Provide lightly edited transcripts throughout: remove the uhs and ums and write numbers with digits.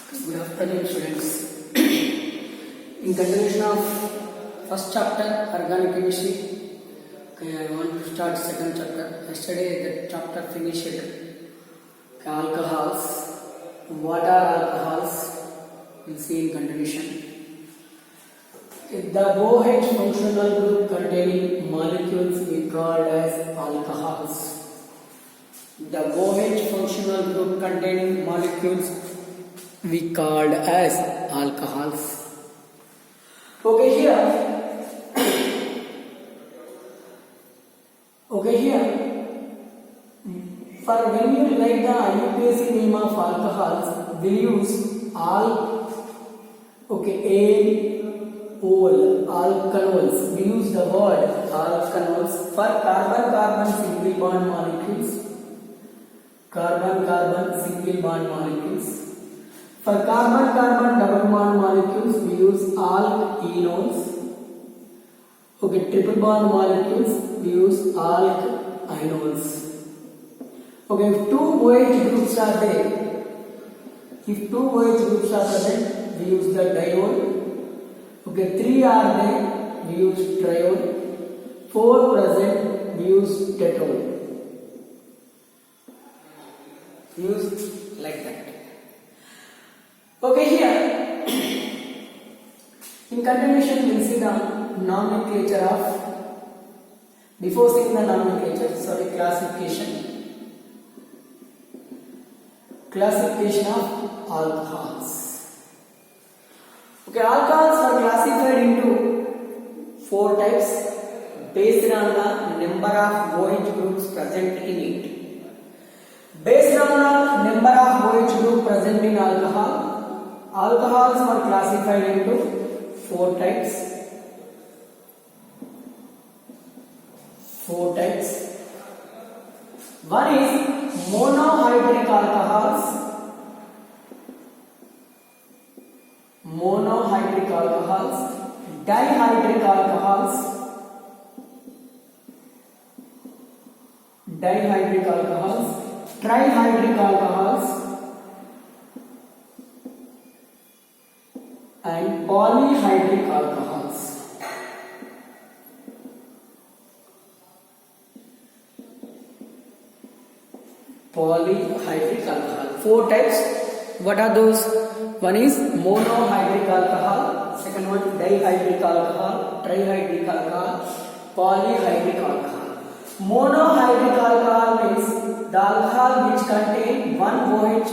Good afternoon, students. In continuation of first chapter, organic chemistry, okay, I want to start second chapter. Yesterday, the chapter finished. Okay, alcohols. What are alcohols? We'll see in continuation. The OH functional group containing molecules we call as alcohols. The OH functional group containing molecules we called as alcohols. Okay, here, for when you write the IUPAC name of alcohols, we use alkanols. We use the word alkanols for carbon-carbon single bond molecules. Carbon-carbon single bond molecules. For carbon-carbon double bond molecules, we use alkenols. Okay, triple bond molecules, we use alkynols. Okay, if two OH groups are there, present, we use the diol. Okay, 3 are there, we use triol. 4 present, we use tetrol. Use like that. Okay, here, in continuation, we'll see the nomenclature of, before seeing the nomenclature, classification of alcohols. Okay, alcohols are classified into 4 types based on the number of OH groups present in it. Based on the number of OH groups present in alcohol, alcohols are classified into 4 types. One is monohydric alcohols, dihydric alcohols, trihydric alcohols, and polyhydric alcohols. Polyhydric alcohol. 4 types. What are those? One is monohydric alcohol, second one dihydric alcohol, trihydric alcohol, polyhydric alcohol. Monohydric alcohol means the alcohol which contain one OH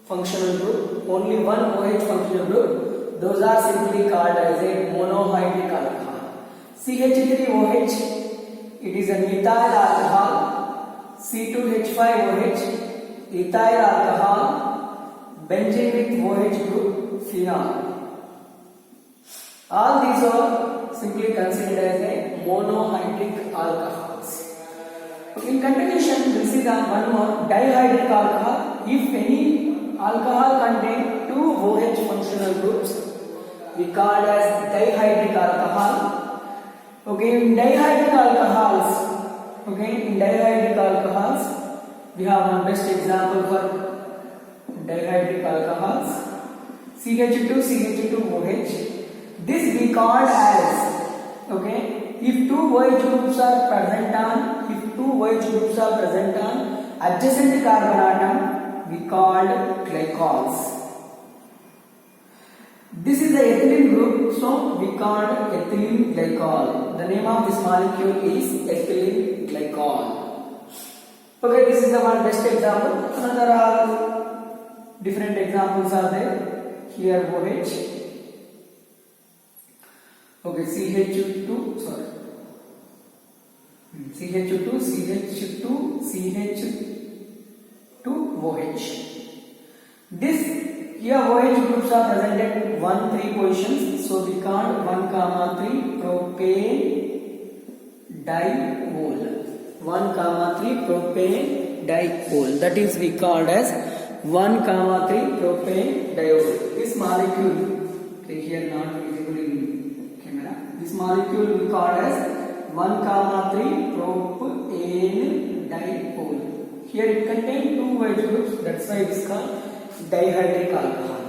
functional group, only one OH functional group, those are simply called as a monohydric alcohol. CH3OH, it is a methyl alcohol. C2H5OH, ethyl alcohol. Benzene with OH group, phenol. All these are simply considered as a monohydric alcohols. In continuation, we will see the one more dihydric alcohol. If any alcohol contains 2 OH functional groups, we call as dihydric alcohol. Okay, in dihydric alcohols, we have one best example for dihydric alcohols. CH2OH. This we call as, okay, if 2 OH groups are present on adjacent carbon atom, we called glycols. This is the ethylene group, so we called ethylene glycol. The name of this molecule is ethylene glycol. Okay, this is the one best example. Another are different examples are there. Here OH. Okay, CH2, OH. This here OH groups are present at 1,3 positions, so we call 1,3 propane diol. 1,3 propane diol. That is we called as 1,3 propane diol. This molecule, okay, here not visible in camera. This molecule we call as 1,3 propane diol. Here it contains 2 OH groups, that's why it is called dihydric alcohol.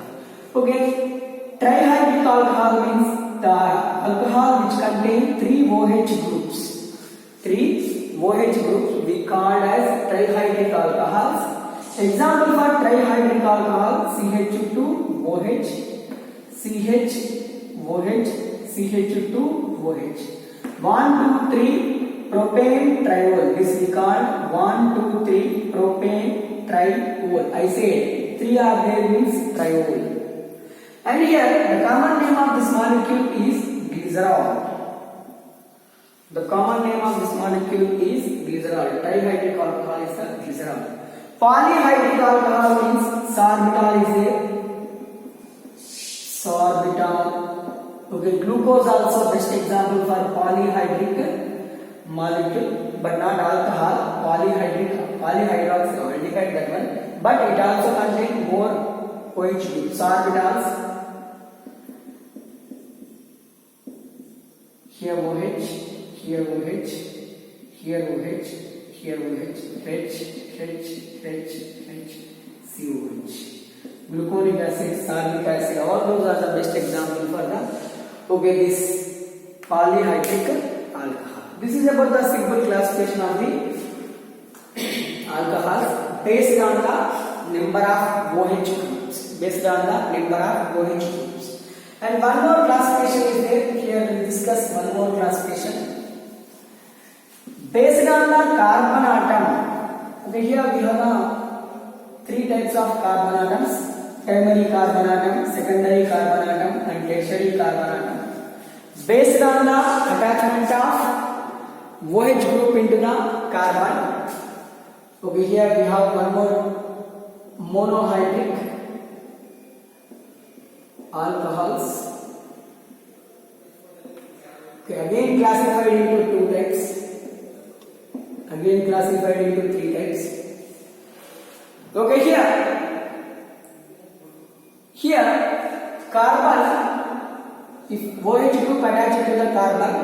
Okay, trihydric alcohol means the alcohol which contain three OH groups. Three OH groups we called as trihydric alcohols. Example for trihydric alcohol: CH2OH, CHOH, CH2OH. 1, 2, 3 propane triol. This we called 1, 2, 3 propane triol. I said 3 are there means triol. And here the common name of this molecule is glycerol. The common name of this molecule is glycerol. Trihydric alcohol is the glycerol. Polyhydric alcohol means sorbitol is there. Sorbitol. Okay, glucose also best example for polyhydric molecule, but not alcohol. Polyhydroxy aldehyde, that one. But it also contains more OH groups. Sorbitols. Here OH, here OH, here OH, here OH, H, COH. Gluconic acid, sorbic acid, all those are the best example for the this polyhydric alcohol. This is about the simple classification of the alcohols based on the number of OH groups. Based on the number of OH groups. And one more classification is there. Here we will discuss one more classification. Based on the carbon atom. Okay, here we have three types of carbon atoms. Primary carbon atom, secondary carbon atom and tertiary carbon atom. Based on the attachment of OH group into the carbon. Okay, here we have one more monohydric alcohols. Okay, again classified into two types. Again classified into three types. Okay, here carbon, if OH group attached to the carbon,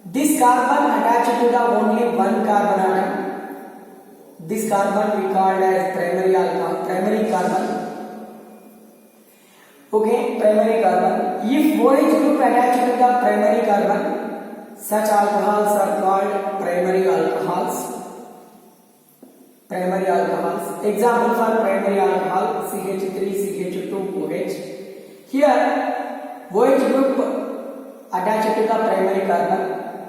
this carbon attached to the only one carbon atom. This carbon we called as primary carbon. Okay, primary carbon. If OH group attached to the primary carbon, such alcohols are called primary alcohols. Primary alcohols. Example for primary alcohol: CH3, CH2OH. Here, OH group attached to the primary carbon.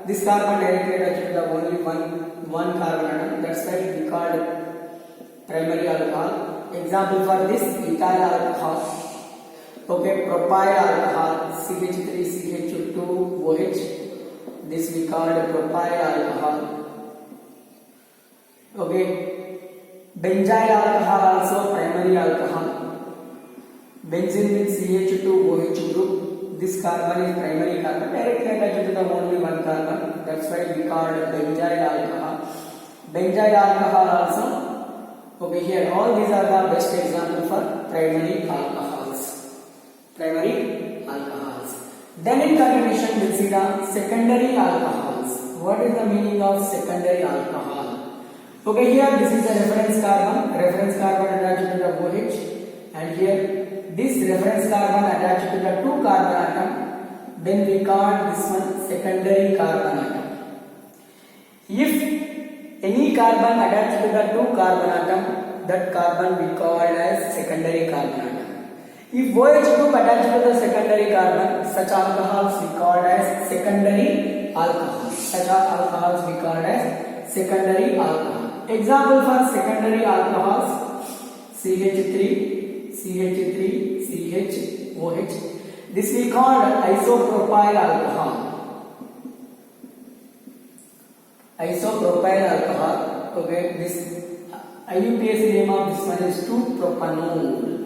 This carbon directly attached to the only one carbon atom. That's why we called primary alcohol. Example for this: ethyl alcohol. Okay, propyl alcohol, CH3, CH2OH. This we called propyl alcohol. Okay, benzyl alcohol also primary alcohol. Benzene with CH2OH group. This carbon is primary carbon, directly attached to the only one carbon. That's why we called benzyl alcohol. Benzyl alcohol also. Okay, here all these are the best example for primary alcohols. Primary alcohols. Then in continuation we'll see the secondary alcohols. What is the meaning of secondary alcohol? Okay, here this is the reference carbon attached to the OH, and here this reference carbon attached to the two carbon atom. Then we call this one secondary carbon atom. If any carbon attached to the two carbon atom, that carbon we call as secondary carbon atom. If OH group attached to the secondary carbon, such alcohols we called as secondary alcohols. Such alcohols we called as secondary alcohol. Example for secondary alcohols: CH3, CHOH. This we called isopropyl alcohol. Isopropyl alcohol. Okay, this IUPAC name of this one is 2-propanol.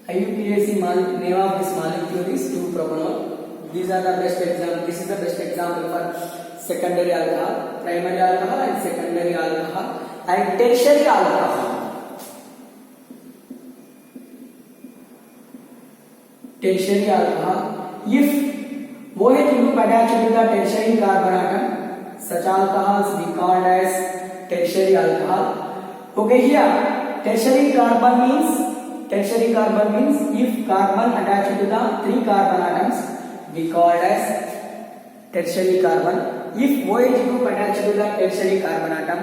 IUPAC name of this molecule is 2-propanol. These are the best example. This is the best example for secondary alcohol, primary alcohol and secondary alcohol and tertiary alcohol. Tertiary alcohol. If OH group attached to the tertiary carbon atom, such alcohols we called as tertiary alcohol. Okay, here tertiary carbon means if carbon attached to the 3 carbon atoms, we called as tertiary carbon. If OH group attached to the tertiary carbon atom,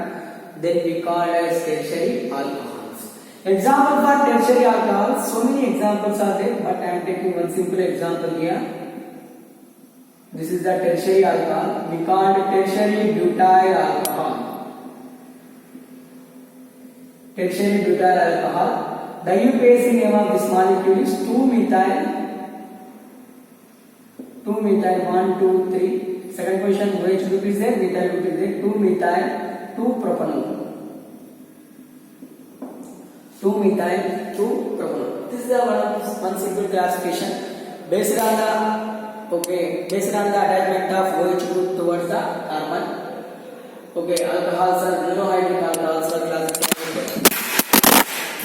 then we call as tertiary alcohols. Example for tertiary alcohols, so many examples are there, but I am taking one simple example here. This is the tertiary alcohol. We call it tertiary butyl alcohol. Tertiary butyl alcohol. The UPAC name of this molecule is 2-methyl 1, 2, 3. Second position OH group is there, methyl group is there. 2-methyl 2-propanol. 2-methyl 2-propanol. This is one simple classification based on the attachment of OH group towards the carbon. Okay, alcohols are monohydric alcohols are classified.